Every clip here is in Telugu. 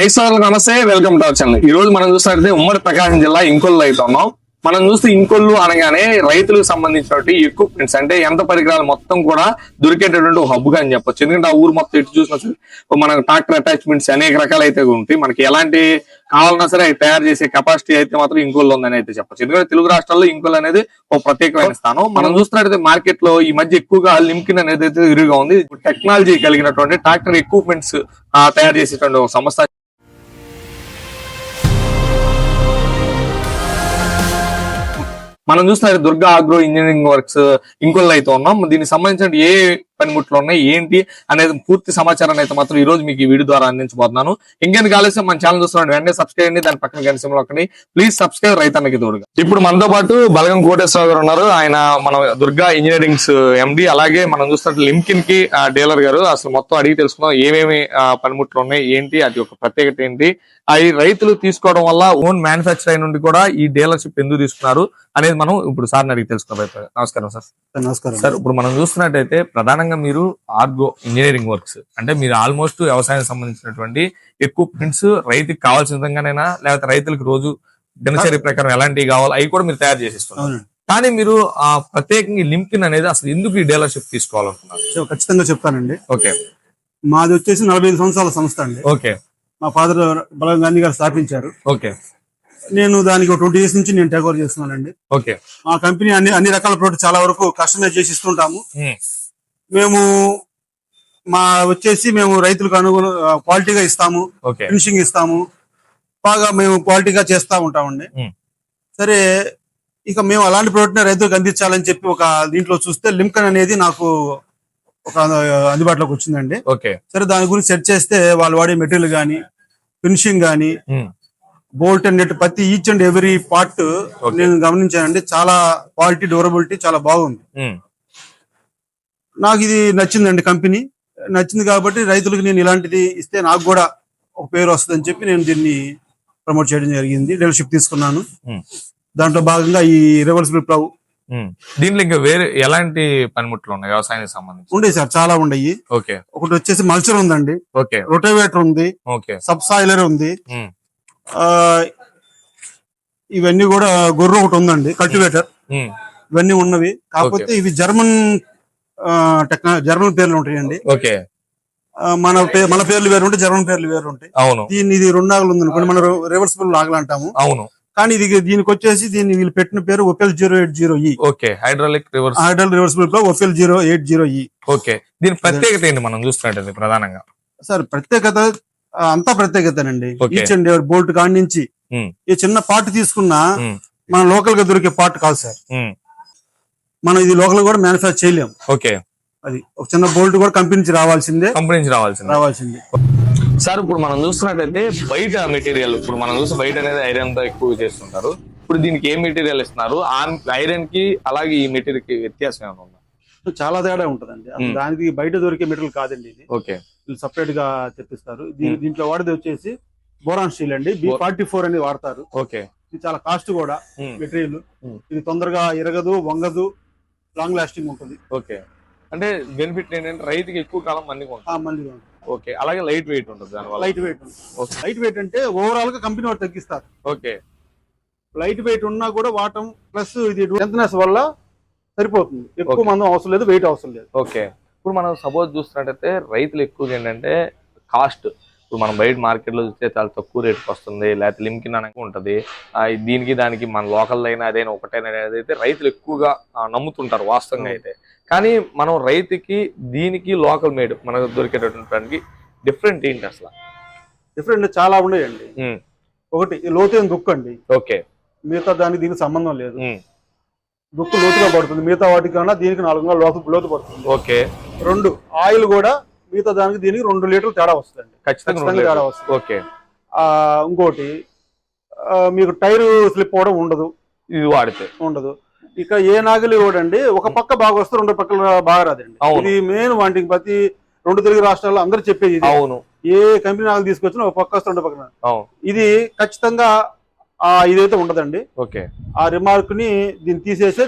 రైస్ నమస్తే, వెల్కమ్ టు అవర్ ఛానల్. ఈ రోజు మనం చూస్తే ఉమ్మడి ప్రకాశం జిల్లా ఇంకొల్లు అయితే ఉన్నాం. మనం చూస్తే ఇంకొల్లు అనగానే రైతులకు సంబంధించినటువంటి ఎక్విప్మెంట్స్ అంటే యంత్ర పరికరాలు మొత్తం కూడా దొరికేటటువంటి హబ్ గా అని చెప్పొచ్చు. ఎందుకంటే ఆ ఊరు మొత్తం ఎటు చూసినా సరే మనకు ట్రాక్టర్ అటాచ్మెంట్స్ అనేక రకాలు అయితే ఉంటాయి. మనకి ఎలాంటి కావాలన్నా సరే అవి తయారు చేసే కెపాసిటీ అయితే మాత్రం ఇంకొల్లు ఉందని అయితే చెప్పొచ్చు. ఎందుకంటే తెలుగు రాష్ట్రాల్లో ఇంకొల్లు అనేది ఒక ప్రత్యేకమైన స్థానం. మనం చూస్తున్నట్టయితే మార్కెట్ లో ఈ మధ్య ఎక్కువగా లింకిన్ అనేది అయితే విరిగా ఉంది. టెక్నాలజీ కలిగినటువంటి ట్రాక్టర్ ఎక్విప్మెంట్స్ తయారు చేసేటువంటి ఒక సంస్థ. మనం చూస్తున్న Durga agro engineering works Inkollu అయితే ఉన్నాం. దీనికి సంబంధించిన ఏ పనిముట్లు ఉన్నాయి ఏంటి అనేది పూర్తి సమాచారాన్ని అయితే మాత్రం ఈ రోజు మీకు ఈ వీడియో ద్వారా అందించబోతున్నాను. ఇంకెందుకు ఆలస్యం మన ఛానల్ చూస్తున్నాడు వెంటనే సబ్స్క్రైబ్ అండి, దాని పక్కన గంట సింబల్ నొక్కండి. ప్లీజ్ సబ్స్క్రైబ్ రైతన్నకి తోడుగా. ఇప్పుడు మనతో పాటు బలగం కోటేశ్వర గారు ఉన్నారు. ఆయన మన దుర్గా ఇంజనీరింగ్స్ ఎండి, అలాగే మనం చూస్తున్నట్టు లింకిన్ కి డీలర్ గారు. అసలు మొత్తం అడిగి తెలుసుకుందాం ఏమేమి పనిముట్లు ఉన్నాయి ఏంటి, అది ఒక ప్రత్యేకత ఏంటి, అవి రైతులు తీసుకోవడం వల్ల ఓన్ మ్యానుఫ్యాక్చర్ అయిన నుండి కూడా ఈ డీలర్షిప్ ఎందుకు తీసుకున్నారు అనేది మనం ఇప్పుడు సార్ని అడిగి తెలుసుకున్నాం. నమస్కారం సార్. నమస్కారం సార్. ఇప్పుడు మనం చూస్తున్నట్టయితే ప్రధానంగా మీరు ఆర్గో ఇంజనీరింగ్ వర్క్స్ అంటే మీరు ఆల్మోస్ట్ వ్యవసాయానికి సంబంధించినటువంటి ఎక్విప్మెంట్స్ రైతుకి కావాల్సిన విధంగానైనా లేకపోతే రైతులకు రోజు దినచర్య ప్రకారం ఎలాంటివి కావాలో అవి కూడా మీరు తయారు చేసిస్తున్నారు. కానీ మీరు ప్రత్యేకంగా లింకిన్ అనేది అసలు ఎందుకు ఈ డీలర్షిప్ తీసుకోవాలనుకున్నారు? ఖచ్చితంగా చెప్తానండి. ఓకే. మాది వచ్చేసి 45 సంవత్సరాల సంస్థ అండి. ఓకే. మా ఫాదర్ బలగం గాంధీ గారు స్థాపించారు. ఓకే. నేను దానికి 20 years నుంచి నేను టేక్ ఓవర్ చేస్తున్నానండి. ఓకే. మా కంపెనీ అన్ని రకాల ప్రోడక్ట్ చాలా వరకు కస్టమైజ్ చేసి ఇస్తుంటాము. మేము మేము రైతులకు క్వాలిటీగా ఇస్తాము, ఫినిషింగ్ ఇస్తాము, బాగా మేము క్వాలిటీగా చేస్తా ఉంటామండి. సరే, ఇక మేము అలాంటి ప్రోడక్ట్ రైతులకు అందించాలని చెప్పి ఒక దీంట్లో చూస్తే లింకన్ అనేది నాకు ఒక అందుబాటులోకి వచ్చిందండి. సరే, దాని గురించి సెట్ చేస్తే వాళ్ళు వాడే మెటీరియల్ గానీ ఫినిషింగ్ గానీ బోల్ట్ అండ్ నెట్ ప్రతి ఈచ్ అండ్ ఎవ్రీ పార్ట్ నేను గమనించానండి. చాలా క్వాలిటీ, డ్యూరబిలిటీ చాలా బాగుంది. నాకు ఇది నచ్చిందండి. కంపెనీ నచ్చింది కాబట్టి రైతులకు నేను ఇలాంటిది ఇస్తే నాకు కూడా ఒక పేరు వస్తుందని చెప్పి నేను దీన్ని ప్రమోట్ చేయడం జరిగింది. డీలర్షిప్ తీసుకున్నాను. దాంట్లో భాగంగా ఈ రివర్సిబుల్ ప్లవ్, దీంట్లో ఇంకా వేరే ఎలాంటి పనిముట్లు ఉన్నాయి వ్యవసాయానికి సంబంధించి? ఉండే సార్, చాలా ఉన్నాయి. ఒకటి వచ్చేసి మల్చర్ ఉందండి, రొటోవేటర్ ఉంది, సబ్ సాయిలర్ ఉంది, ఇవన్నీ కూడా గొర్రె ఒకటి ఉందండి, కల్టివేటర్, ఇవన్నీ ఉన్నవి. కాకపోతే ఇవి జర్మన్ పేర్లు ఉంటాయండి. మన పేర్లు వేరు ఉంటాయి, జర్మన్ పేర్లు వేరు ఉంటాయి. ఇది 2 నాగలు ఉంది అనుకోండి, మనం రివర్సిబుల్ నాగలు అంటాము. కానీ దీనికి వచ్చేసి వీళ్ళు పెట్టిన పేరు opal 080E. Hydraulic reversible plough opal 080E. దీని ప్రత్యేకత ఏంటి మనం చూస్తున్నట్టు ప్రధానంగా? సార్, ప్రత్యేకత అంతా ప్రత్యేకతనండి. ఈచ్ అండ్ ఎవరి బోల్ట్ కాడి నుంచి ఈ చిన్న పార్ట్ తీసుకున్నా మన లోకల్ గా దొరికే పార్ట్ కాదు సార్. మనం ఇది లోకల్ కూడా మ్యానుఫ్యాక్చర్ చేయలేము. అది ఒక చిన్న బోల్ట్ కూడా కంపెనీ నుంచి రావాల్సిందే. సార్, ఇప్పుడు మనం చూస్తున్నట్టయితే బయట మెటీరియల్, ఇప్పుడు మనం చూస్తే బయట అనేది ఐరన్ తో ఎక్కువ చేస్తుంటారు. ఇప్పుడు దీనికి ఏ మెటీరియల్ ఇస్తున్నారు? ఐరన్ కి అలాగే ఈ మెటీరియల్ కి వ్యత్యాసం ఏమైనా ఉందా? చాలా తేడా ఉంటదండి. దానికి బయట దొరికే మెటీరియల్ కాదండి ఇది. వీళ్ళు సపరేట్ గా తెప్పిస్తారు. దీంట్లో వాడేది వచ్చేసి బోరాన్ స్టీల్ అండి, B44 అని వాడతారు. ఇది చాలా కాస్ట్ కూడా మెటీరియల్. ఇది తొందరగా ఎరగదు, వంగదు, లాంగ్ లాస్టింగ్ ఉంటుంది. అంటే బెనిఫిట్ ఏంటంటే రైతుకి ఎక్కువ కాలం మందిగా ఉంటుంది. అలాగే లైట్ వెయిట్ ఉంటుంది. లైట్ వెయిట్ అంటే ఓవరాల్ గా కంపెనీ వాడు తగ్గిస్తారు. లైట్ వెయిట్ ఉన్నా కూడా వాటం ప్లస్ ఇది స్ట్రెంగ్త్నెస్ వల్ల సరిపోతుంది. ఎక్కువ మందం అవసరం లేదు, వెయిట్ అవసరం లేదు. ఇప్పుడు మనం సపోజ్ చూస్తున్నట్టయితే రైతులు ఎక్కువగా ఏంటంటే కాస్ట్, ఇప్పుడు మనం బయట మార్కెట్ లో చూస్తే చాలా తక్కువ రేటుకి వస్తుంది, లేకపోతే లింకిన్ అనేది ఉంటది. దీనికి దానికి మన లోకల్ అయినా అదైనా ఒకటైనా అయితే రైతులు ఎక్కువగా నమ్ముతుంటారు వాస్తవంగా అయితే. కానీ మనం రైతుకి దీనికి లోకల్ మేడ్ మనకు దొరికేటటువంటి డిఫరెంట్ ఏంటి అసలు? డిఫరెంట్ చాలా ఉన్నాయండి. ఒకటి లోతైన దుక్కు అండి. మిగతా దానికి దీనికి సంబంధం లేదు. దుక్కు లోతుగా పడుతుంది, మిగతా వాటికి కన్నా దీనికి 4 లోతు పడుతుంది. 2 ఆయిల్ కూడా మిగతా దానికి దీనికి 2 లీటర్లు తేడా వస్తుంది. ఖచ్చితంగా తేడా వస్తుంది. ఇంకోటి మీకు టైర్ స్లిప్ అవడం ఉండదు, ఇది వాడితే ఉండదు. ఇక ఏ నాగలి కూడా ఒక పక్క బాగా వస్తే 2 పక్కలు బాగా రాదండి. ఇది మెయిన్ వాటికి ప్రతి 2 తెలుగు రాష్ట్రాల్లో అందరు చెప్పేది. ఏ కంపెనీ నాగలి తీసుకొచ్చినా ఒక పక్క వస్తే 2 పక్కన. ఇది ఖచ్చితంగా ఇదైతే ఉండదండి. ఆ రిమార్క్ ని దీన్ని తీసేసే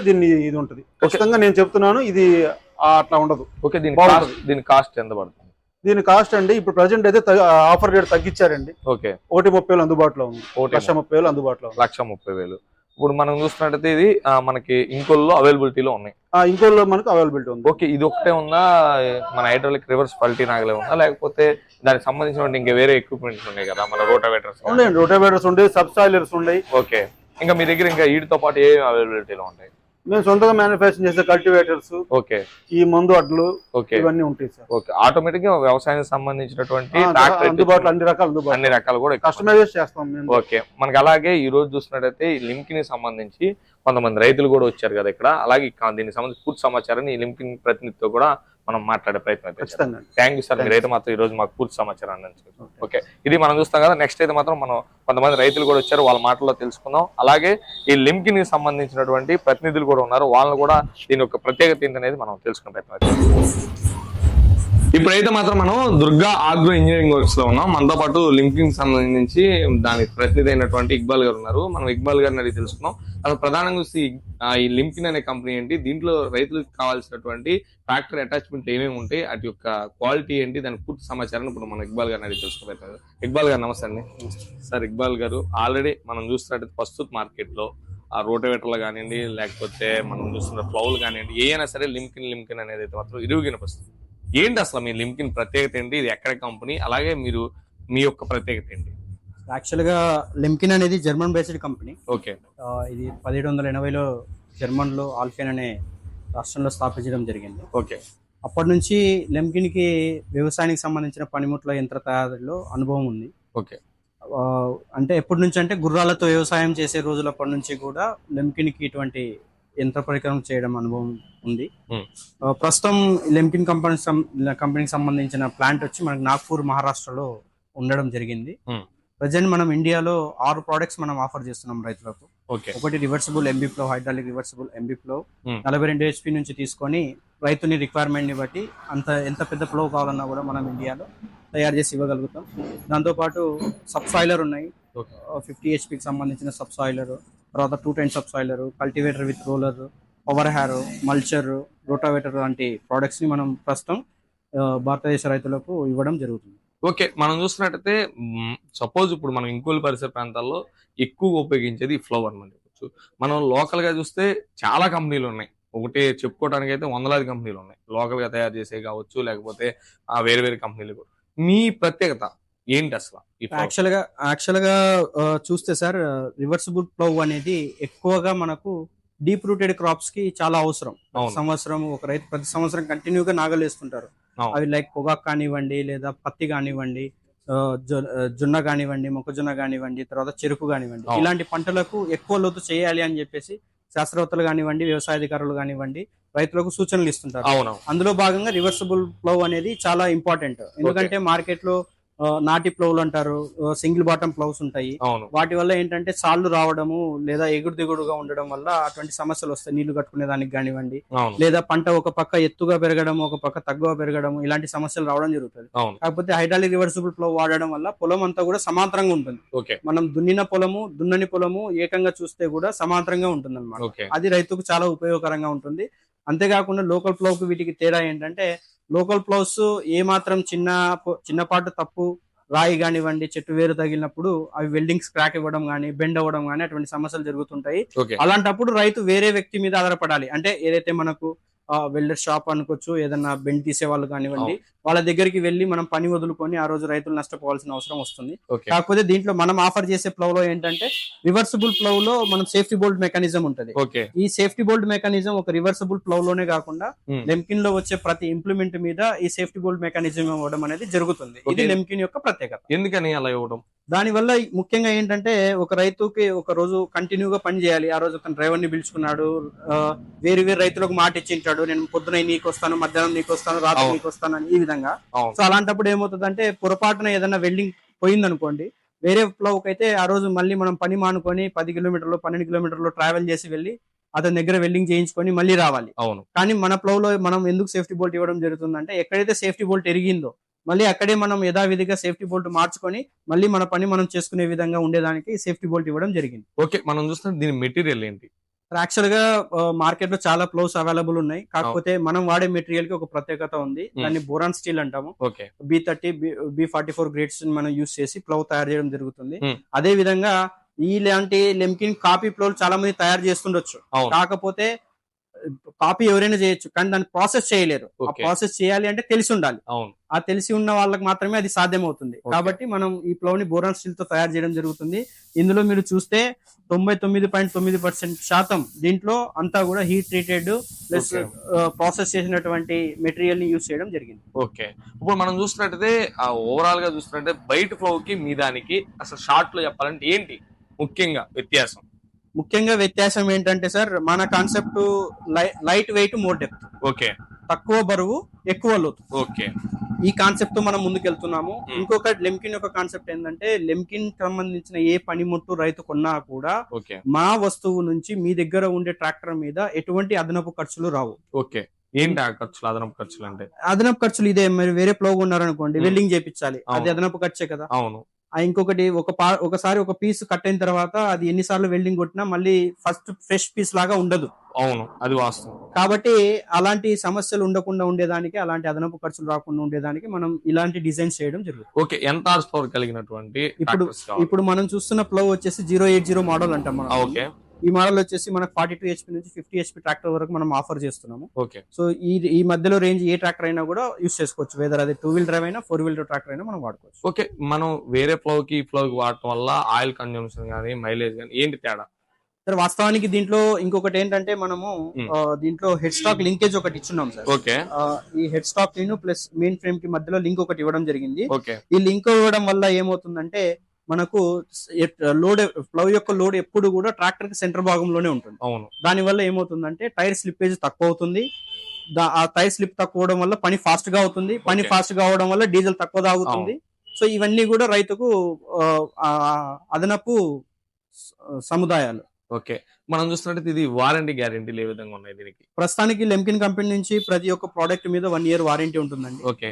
ఇది ఉంటది. ఖచ్చితంగా నేను చెప్తున్నాను, ఇది అట్లా ఉండదు. దీని కాస్ట్ ఎంత పడుతుంది? దీని కాస్ట్ అండి ఇప్పుడు ప్రజెంట్ అయితే ఆఫర్ రేట్ తగ్గించారండి. ఓకే. 1,30,000 అందుబాటులో ఉంది. 1,30,000 అందుబాటులో ఉంది. 1,30,000. ఇప్పుడు మనం చూస్తున్నట్టయితే ఇది మనకి ఇంకోల్లో అవైలబిలిటీలో ఉన్నాయి. ఇంకోల్లో మనకు అవైలబిలిటీ ఉంది. ఓకే. ఇది ఒకటే ఉందా, మన హైడ్రాలిక్ రివర్స్ పల్టీ నాగలే ఉందా, లేకపోతే దానికి సంబంధించిన ఇంకా వేరే ఎక్విప్మెంట్స్ ఉన్నాయి కదా, మన రోటావేటర్స్ ఉన్నాయండి. రోటావేటర్స్ ఉన్నాయి, సబ్ సాయిలర్స్ ఉన్నాయి. ఓకే. ఇంకా మీ దగ్గర ఇంకా వీటితో పాటు ఏ అవైలబిలిటీలో ఉంటాయి? మేము సొంతంగా మ్యానుఫ్యాక్చర్ చేసే కల్టివేటర్స్, ఓకే, ఈ మందు అడ్లు, ఓకే, ఇవన్నీ ఉంటాయి సార్. ఓకే. ఆటోమేటిక్ గా వ్యవసాయానికి సంబంధించినటువంటి అందుబాటులో అన్ని రకాలు కూడా కస్టమైజ్ చేస్తాం మేము. ఓకే. మనకి అలాగే ఈ రోజు చూసినట్టయితే ఈ లింకిన్ సంబంధించి కొంతమంది రైతులు కూడా వచ్చారు కదా ఇక్కడ. అలాగే దీనికి సంబంధించి పూర్తి సమాచారాన్ని ఈ లింకిన్ ప్రతినిధితో కూడా మనం మాట్లాడే ప్రయత్నం చేస్తాం. Thank you sir. మీరైతే మాత్రం ఈ రోజు మాకు పూర్తి సమాచారాన్ని అందించారు. ఓకే. ఇది మనం చూస్తాం కదా. నెక్స్ట్ అయితే మాత్రం మనం కొంతమంది రైతులు కూడా వచ్చారు, వాళ్ళ మాటల్లో తెలుసుకుందాం. అలాగే ఈ లింకిన్ కి సంబంధించినటువంటి ప్రతినిధులు కూడా ఉన్నారు, వాళ్ళని కూడా దీని యొక్క ప్రత్యేకత ఏంటనేది మనం తెలుసుకునే ప్రయత్నం చేస్తాం. ఇప్పుడైతే మాత్రం మనం దుర్గా ఆగ్రో ఇంజనీరింగ్ వర్క్స్ లో ఉన్నాం. మనతో పాటు లింకింగ్ సంబంధించి దానికి ప్రతినిధి అయినటువంటి ఇక్బాల్ గారు ఉన్నారు. మనం ఇక్బాల్ గారిని అడిగి తెలుసుకున్నాం. అసలు ప్రధానంగా ఈ లింకిన్ అనే కంపెనీ ఏంటి, దీంట్లో రైతులకు కావాల్సినటువంటి ఫ్యాక్టరీ అటాచ్మెంట్ ఏమేమి ఉంటాయి, అటు యొక్క క్వాలిటీ ఏంటి, దాని పూర్తి సమాచారాన్ని ఇప్పుడు మనం ఇక్బాల్ గారిని అడిగి తెలుసుకున్నాం. ఇక్బాల్ గారు నమస్తే అండి. సార్, ఇక్బాల్ గారు ఆల్రెడీ మనం చూస్తున్నట్టు ప్రస్తుత మార్కెట్ లో ఆ రోటోవేటర్లు కానివ్వండి, లేకపోతే మనం చూస్తున్న ఫ్లౌలు కానివ్వండి, ఏదైనా సరే లింకిన్ అనేది అయితే మాత్రం ఇరుగుగిన పరిస్థితి. ఏంటి అసలు మీ లింకిన్ ప్రత్యేకత ఏంటి, ఇది ఎక్కడ కంపెనీ, అలాగే మీ యొక్క ప్రత్యేకత ఏంటి? యాక్చువల్ గా లింకిన్ అనేది జర్మన్ బేస్డ్ కంపెనీ. ఓకే. ఇది 1780లో జర్మన్ లో ఆల్ఫెన్ అనే రాష్ట్రంలో స్థాపించడం జరిగింది. ఓకే. అప్పటి నుంచి లింకిన్ కి వ్యవసాయానికి సంబంధించిన పనిముట్ల యంత్ర తయారీలో అనుభవం ఉంది. ఓకే. అంటే ఎప్పటి నుంచి అంటే గుర్రాలతో వ్యవసాయం చేసే రోజులప్పటి నుంచి కూడా లింకిన్ కి ఇటువంటి యంత్ర పరికరం చేయడం అనుభవం ఉంది. ప్రస్తుతం లింకిన్ కంపెనీకి సంబంధించిన ప్లాంట్ వచ్చి మనకి నాగ్పూర్, మహారాష్ట్రలో ఉండడం జరిగింది. ప్రజెంట్ మనం ఇండియాలో 6 ప్రోడక్ట్స్ మనం ఆఫర్ చేస్తున్నాం రైతులకు. ఒకటి reversible MB flow, hydraulic reversible MB flow 42 HP నుంచి తీసుకొని రైతుని రిక్వైర్మెంట్ ని బట్టి ఎంత పెద్ద ఫ్లో కావాలన్నా కూడా మనం ఇండియాలో తయారు చేసి ఇవ్వగలుగుతాం. దాంతోపాటు సబ్ సాయిలర్ ఉన్నాయి, 50 HPకి సంబంధించిన సబ్ సాయిలర్, తర్వాత 210 subsoiler, cultivator with roller, power harrow, mulcher, rotavator లాంటి ప్రోడక్ట్స్ ని మనం ప్రస్తుతం భారతదేశ రైతులకు ఇవ్వడం జరుగుతుంది. ఓకే. మనం చూసినట్టయితే సపోజ్ ఇప్పుడు మనం ఇంకోల్ పరిసర ప్రాంతాల్లో ఎక్కువగా ఉపయోగించేది ఫ్లో అనమాట. మనం లోకల్ గా చూస్తే చాలా కంపెనీలు ఉన్నాయి. ఒకటి చెప్పుకోవడానికి అయితే వందలాది కంపెనీలు ఉన్నాయి, లోకల్ గా తయారు చేసే కావచ్చు, లేకపోతే వేరే వేరే కంపెనీలు కూడా. మీ ప్రత్యేకత ఏంటి అసలు? యాక్చువల్ గా చూస్తే సార్, రివర్సిబుల్ ప్లౌ అనేది ఎక్కువగా మనకు డీప్ రూటెడ్ క్రాప్స్ కి చాలా అవసరం. సంవత్సరం ఒక రైతు ప్రతి సంవత్సరం కంటిన్యూగా నాగలు వేస్తుంటారు. అవి లైక్ పొగాకు కానివ్వండి, లేదా పత్తి కానివ్వండి, జొన్న కానివ్వండి, మొక్కజొన్న కానివ్వండి, తర్వాత చెరుకు కానివ్వండి, ఇలాంటి పంటలకు ఎక్కువ లోతు చేయాలి అని చెప్పేసి శాస్త్రవేత్తలు కానివ్వండి, వ్యవసాయ అధికారులు కానివ్వండి రైతులకు సూచనలు ఇస్తుంటారు. అందులో భాగంగా రివర్సిబుల్ ప్లౌ అనేది చాలా ఇంపార్టెంట్. ఎందుకంటే మార్కెట్ లో నాటి ప్లౌలు అంటారు, సింగిల్ బాటమ్ ప్లౌస్ ఉంటాయి. వాటి వల్ల ఏంటంటే సాళ్లు రావడము లేదా ఎగుడు దిగుడుగా ఉండడం వల్ల అటువంటి సమస్యలు వస్తాయి. నీళ్లు కట్టుకునే దానికి కానివ్వండి, లేదా పంట ఒక పక్క ఎత్తుగా పెరగడం, ఒక పక్క తక్కువ పెరగడం, ఇలాంటి సమస్యలు రావడం జరుగుతుంది. కాకపోతే హైడ్రాలిక్ రివర్సిబుల్ ప్లౌ వాడడం వల్ల పొలం అంతా కూడా సమాంతరంగా ఉంటుంది. మనం దున్నిన పొలము, దున్నని పొలము ఏకంగా చూస్తే కూడా సమాంతరంగా ఉంటుంది అన్నమాట. అది రైతుకు చాలా ఉపయోగకరంగా ఉంటుంది. అంతేకాకుండా లోకల్ ప్లౌకి వీటికి తేడా ఏంటంటే, లోకల్ ప్లౌస్ ఏ మాత్రం చిన్నపాటు తప్పు, రాయి కానివ్వండి, చెట్టు వేరు తగిలినప్పుడు అవి వెల్డింగ్స్ క్రాక్ ఇవ్వడం కానీ, బెండ్ అవ్వడం కానీ అటువంటి సమస్యలు జరుగుతుంటాయి. అలాంటప్పుడు రైతు వేరే వ్యక్తి మీద ఆధారపడాలి. అంటే ఏదైతే మనకు వెల్డర్ షాప్ అనుకోవచ్చు, ఏదన్నా బెండ్ తీసే వాళ్ళు కానివ్వండి, వాళ్ళ దగ్గరికి వెళ్లి మనం పని వదులుకొని ఆ రోజు రైతులు నష్టపోవాల్సిన అవసరం వస్తుంది. కాకపోతే దీంట్లో మనం ఆఫర్ చేసే ప్లౌ లో ఏంటంటే, రివర్సిబుల్ ప్లౌ లో మనం సేఫ్టీ బోల్ట్ మెకానిజం ఉంటది. ఈ సేఫ్టీ బోల్ట్ మెకానిజం ఒక రివర్సిబుల్ ప్లౌ లోనే కాకుండా లెమ్కిన్ లో వచ్చే ప్రతి ఇంప్లిమెంట్ మీద ఈ సేఫ్టీ బోల్ట్ మెకానిజం ఇవ్వడం అనేది జరుగుతుంది. ఇది లెమ్కిన్ యొక్క ప్రత్యేకత. ఎందుకని అలా ఇవ్వడం? దాని వల్ల ముఖ్యంగా ఏంటంటే, ఒక రైతుకి ఒక రోజు కంటిన్యూగా పని చేయాలి. ఆ రోజు తన డ్రైవర్ ని పిలుచుకున్నాడు, వేరు వేరు రైతులకు మాట ఇచ్చింటాడు, నేను పొద్దున నీకు వస్తాను, మధ్యాహ్నం నీకు వస్తాను, రాత్రి నీకు వస్తాను అని, ఈ విధంగా. సో అలాంటప్పుడు ఏమవుతుందంటే, పొరపాటున ఏదైనా వెల్డింగ్ పోయిందనుకోండి, వేరే ప్లౌకి అయితే ఆ రోజు మళ్ళీ మనం పని మానుకొని 10 కిలోమీటర్లు 12 కిలోమీటర్లు ట్రావెల్ చేసి వెళ్ళి అతని దగ్గర వెల్డింగ్ చేయించుకొని మళ్ళీ రావాలి. కానీ మన ప్లౌ లో మనం ఎందుకు సేఫ్టీ బోల్ట్ ఇవ్వడం జరుగుతుందంటే, ఎక్కడైతే సేఫ్టీ బోల్ట్ ఎరిగిందో మళ్ళీ అక్కడే మనం యథావిధిగా సేఫ్టీ బోల్ట్ మార్చుకొని మళ్ళీ మన పని మనం చేసుకునే విధంగా ఉండేదానికి సేఫ్టీ బోల్ట్ ఇవ్వడం జరిగింది. ఓకే. మనం చూస్తున్న దీని మెటీరియల్ ఏంటి? యాక్చువల్ గా మార్కెట్ లో చాలా ప్లౌస్ అవైలబుల్ ఉన్నాయి. కాకపోతే మనం వాడే మెటీరియల్ కి ఒక ప్రత్యేకత ఉంది. దాన్ని బోరాన్ స్టీల్ అంటాము. B30 B44 గ్రేడ్స్ మనం యూస్ చేసి ప్లౌ తయారు చేయడం జరుగుతుంది. అదే విధంగా ఇలాంటి లెమ్కిన్ కాపీ ప్లౌలు చాలా మంది తయారు చేస్తుండొచ్చు. కాకపోతే కాపీ ఎవరైనా చేయొచ్చు, కానీ దాన్ని ప్రాసెస్ చేయలేరు. ఆ ప్రాసెస్ చేయాలి అంటే తెలిసి ఉండాలి. ఆ తెలిసి ఉన్న వాళ్ళకి మాత్రమే అది సాధ్యం అవుతుంది. కాబట్టి మనం ఈ ప్లౌ ని బోరాన్ స్టీల్ తో తయారు చేయడం జరుగుతుంది. ఇందులో మీరు చూస్తే 99.9% దీంట్లో అంతా కూడా హీట్ ట్రీటెడ్ ప్లస్ ప్రాసెస్ చేసినటువంటి మెటీరియల్ ని యూజ్ చేయడం జరిగింది. ఓకే, ఇప్పుడు మనం చూసినట్టయితే ఓవరాల్ గా చూసినట్టే బయట ఫ్లో కి మీ దానికి అసలు షార్ట్ లో చెప్పాలంటే ఏంటి ముఖ్యంగా వ్యత్యాసం? ముఖ్యంగా వ్యత్యాసం ఏంటంటే సార్, మన concept light weight more depth. Okay, తక్కువ బరువు ఎక్కువ లోతు. ఓకే, ఈ కాన్సెప్ట్ తో మనం ముందుకెళ్తున్నాము. ఇంకొక లెమ్కిన్ యొక్క కాన్సెప్ట్ ఏంటంటే, లెమ్కిన్ సంబంధించిన ఏ పనిముట్టు రైతు కొన్నా కూడా మా వస్తువు నుంచి మీ దగ్గర ఉండే ట్రాక్టర్ మీద ఎటువంటి అదనపు ఖర్చులు రావు. ఓకే, ఏంటి ఆ ఖర్చులు? అదనపు ఖర్చులు అంటే అదనపు ఖర్చులు ఇదే, మరి వేరే ప్లౌ ఉన్నారనుకోండి, వెల్డింగ్ చేయించాలి, అది అదనపు ఖర్చే కదా. అవును. ఇంకొకటి ఒకసారి ఒక పీస్ కట్ అయిన తర్వాత అది ఎన్నిసార్లు వెల్డింగ్ కొట్టినా మళ్ళీ ఫస్ట్ ఫ్రెష్ పీస్ లాగా ఉండదు. అవును, అది వాస్తవం. కాబట్టి అలాంటి సమస్యలు ఉండకుండా ఉండేదానికి, అలాంటి అదనపు ఖర్చులు రాకుండా ఉండేదానికి మనం ఇలాంటి డిజైన్ చేయడం జరుగుతుంది. ఓకే, ఎంత హార్స్ పవర్ కలిగినటువంటి ఇప్పుడు మనం చూస్తున్న ప్లౌ వచ్చేసి 080 మోడల్ అంటాం మనం. ఓకే, ఈ మోడల్ వచ్చేసి మనకు 42 HP నుంచి 50 HP ట్రాక్టర్ వరకు మనం ఆఫర్ చేస్తున్నాము. ఓకే, సో ఈ మధ్యలో రేంజ్ ఏ ట్రాక్టర్ అయినా కూడా యూస్ చేసుకోవచ్చు. వెదర్ అది 2 వీల్ డ్రైవ్ అయినా 4 వీల్ డ్రైవ్ ట్రాక్టర్ అయినా మనం వాడుకోవచ్చు. ఓకే, మనం వేరే ప్లౌ కి వాడటం వల్ల ఆయిల్ కన్జంప్షన్ గానీ మైలేజ్ గానీ ఏంటి తేడా? సార్ వాస్తవానికి దీంట్లో ఇంకొకటి ఏంటంటే, మనము దీంట్లో హెడ్ స్టాక్ లింకేజ్ ఒకటి ఇచ్చున్నాం సార్. ఓకే, ఈ head stock plus main frame కి మధ్యలో లింక్ ఒకటి ఇవ్వడం జరిగింది. ఓకే, ఈ లింక్ ఇవ్వడం వల్ల ఏమవుతుందంటే, మనకు లోడ్ ప్లౌ యొక్క లోడ్ ఎప్పుడు కూడా ట్రాక్టర్ కి సెంటర్ భాగంలోనే ఉంటుంది. అవును. దాని వల్ల ఏమవుతుందంటే టైర్ స్లిప్పేజ్ తక్కువ అవుతుంది. ఆ టైర్ స్లిప్ తక్కువ అవడం వల్ల పని ఫాస్ట్ గా అవుతుంది. పని ఫాస్ట్ గా అవడం వల్ల డీజిల్ తక్కువ తాగుతుంది. సో ఇవన్నీ కూడా రైతుకు అదనపు సముదాయాలు. ఓకే, మనం చూస్తున్నట్టు ఇది వారంటీ గ్యారెంటీలు ఏ విధంగా ఉన్నాయి దీనికి? ప్రస్తుతానికి లెమ్కిన్ కంపెనీ నుంచి ప్రతి ఒక్క ప్రోడక్ట్ మీద 1 year వారంటీ ఉంటుందండి. ఓకే,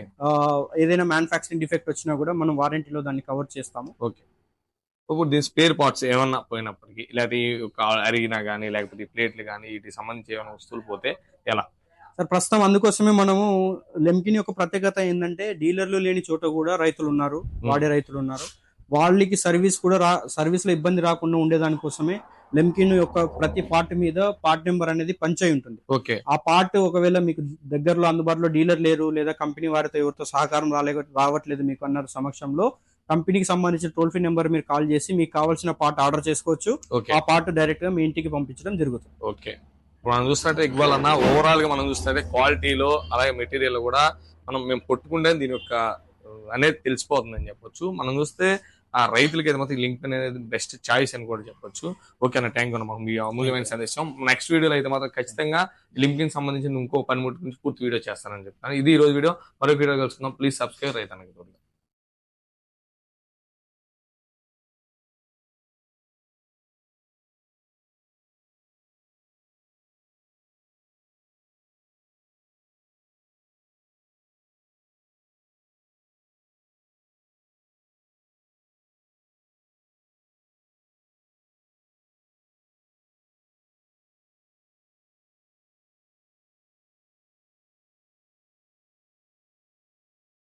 ఏదైనా మ్యానుఫాక్చరింగ్ డిఫెక్ట్ వచ్చినా కూడా మనం వారంటీలో దాన్ని కవర్ చేస్తాము. ఓకే, ఇప్పుడు దీని స్పేర్ పార్ట్స్ ఏమన్నా పోయినప్పటికీ, లేకపోతే అరిగినా గానీ, లేకపోతే ప్లేట్లు కానీ వీటికి సంబంధించి ఏమైనా వస్తువులు పోతే ఎలా? సార్ ప్రస్తుతం అందుకోసమే మనము లెమ్కిన్ యొక్క ప్రత్యేకత ఏంటంటే, డీలర్లు లేని చోట కూడా రైతులు ఉన్నారు, వాడే రైతులు ఉన్నారు. వాళ్ళకి సర్వీస్ లో ఇబ్బంది రాకుండా ఉండేదానికోసమే లెమ్కిన్ యొక్క ప్రతి పార్ట్ మీద పార్ట్ నెంబర్ అనేది పంచయి ఉంటుంది. ఓకే, ఆ పార్ట్ ఒకవేళ మీకు దగ్గరలో అందుబాటులో డీలర్ లేరు, లేదా కంపెనీ వారితో ఎవరితో సహకారం రావట్లేదు మీకు అన్న సమక్షంలో, కంపెనీకి సంబంధించిన టోల్ ఫ్రీ నెంబర్ మీరు కాల్ చేసి మీకు కావాల్సిన పార్ట్ ఆర్డర్ చేసుకోవచ్చు. ఆ పార్ట్ డైరెక్ట్ గా మీ ఇంటికి పంపించడం జరుగుతుంది. ఓకే, మనం చూస్తున్నట్టే ఇక్బాల్ అన్న, ఓవరాల్ గా మనం చూస్తున్నట్టే క్వాలిటీలో అలాగే మెటీరియల్ కూడా మేము కొట్టుకుంటే దీని యొక్క అనేది తెలిసిపోతుందని చెప్పొచ్చు. మనం చూస్తే ఆ రైతులకి అయితే మాత్రం లింక్ అనేది బెస్ట్ చాయిస్ అని కూడా చెప్పొచ్చు. ఓకే అన్న, థ్యాంక్ యూ అన్న, మాకు మీ అమూల్యమైన సందేశం. నెక్స్ట్ వీడియోలో అయితే మాత్రం ఖచ్చితంగా లింక్కి సంబంధించిన ఇంకో పనిముట్టు గురించి పూర్తి వీడియో చేస్తానని చెప్తాను. ఇది ఈ రోజు వీడియో. మరో వీడియో కలుసుకుందాం. ప్లీజ్ సబ్స్క్రైబ్ రైతన్నకి.